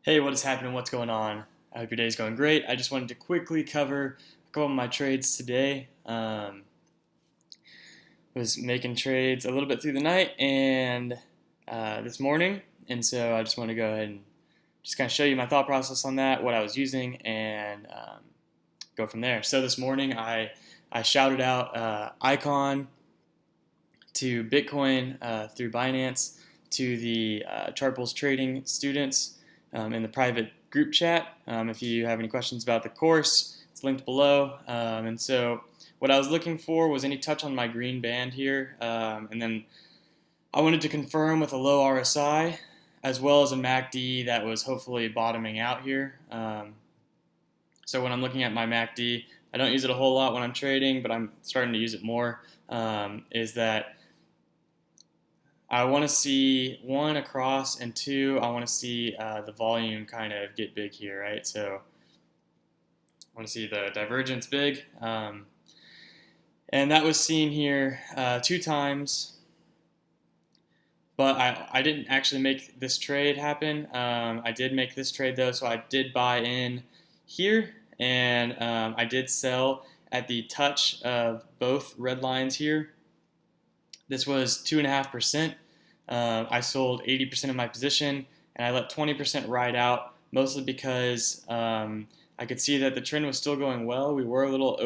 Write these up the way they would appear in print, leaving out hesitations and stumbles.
Hey, what is happening? What's going on? I hope your day is going great. I just wanted to quickly cover a couple of my trades today. Was making trades a little bit through the night and this morning, and so I just want to go ahead and just kind of show you my thought process on that, what I was using, and go from there. So this morning, I shouted out Icon to Bitcoin through Binance to the Chartpools trading students in the private group chat. If you have any questions about the course, it's linked below. And so what I was looking for was any touch on my green band here. And then I wanted to confirm with a low RSI as well as a MACD that was hopefully bottoming out here. So when I'm looking at my MACD, I don't use it a whole lot when I'm trading, but I'm starting to use it more, is that I want to see one across, and two, I want to see the volume kind of get big here, right? So I want to see the divergence big. And that was seen here two times, but I didn't actually make this trade happen. I did make this trade though, so I did buy in here, and I did sell at the touch of both red lines here. This was 2.5%. I sold 80% of my position, and I let 20% ride out, mostly because I could see that the trend was still going well. We were a little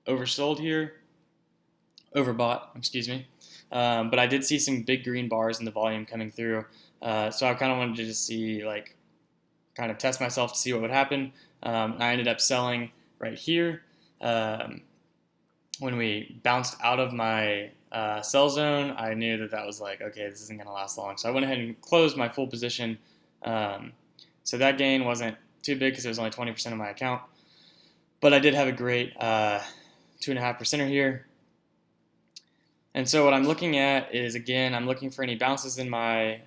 oversold here, overbought, excuse me. But I did see some big green bars in the volume coming through, so I kind of wanted to just see, like, kind of test myself to see what would happen. I ended up selling right here. When we bounced out of my sell zone, I knew that that was like, okay, this isn't going to last long. So I went ahead and closed my full position. So that gain wasn't too big because it was only 20% of my account. But I did have a great 2.5%er here. And so what I'm looking at is, again, I'm looking for any bounces in my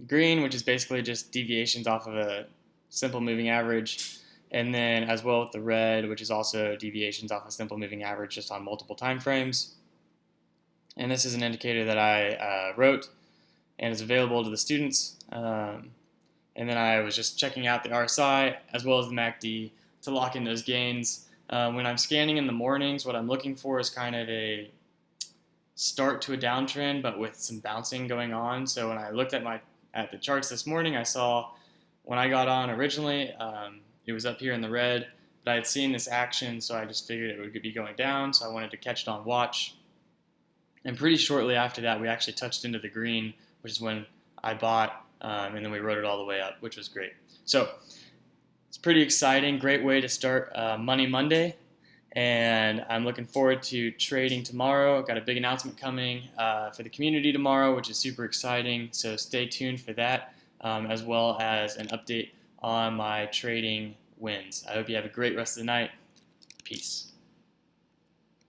green, which is basically just deviations off of a simple moving average. And then as well with the red, which is also deviations off a simple moving average just on multiple time frames. And this is an indicator that I wrote and is available to the students. And then I was just checking out the RSI as well as the MACD to lock in those gains. When I'm scanning in the mornings, what I'm looking for is kind of a start to a downtrend, but with some bouncing going on. So when I looked at the charts this morning, I saw when I got on originally, it was up here in the red, but I had seen this action, so I just figured it would be going down, so I wanted to catch it on watch. And pretty shortly after that, we actually touched into the green, which is when I bought, and then we rode it all the way up, which was great. So it's pretty exciting, great way to start Money Monday, and I'm looking forward to trading tomorrow. I've got a big announcement coming for the community tomorrow, which is super exciting, so stay tuned for that, as well as an update on my trading wins. I hope you have a great rest of the night. Peace.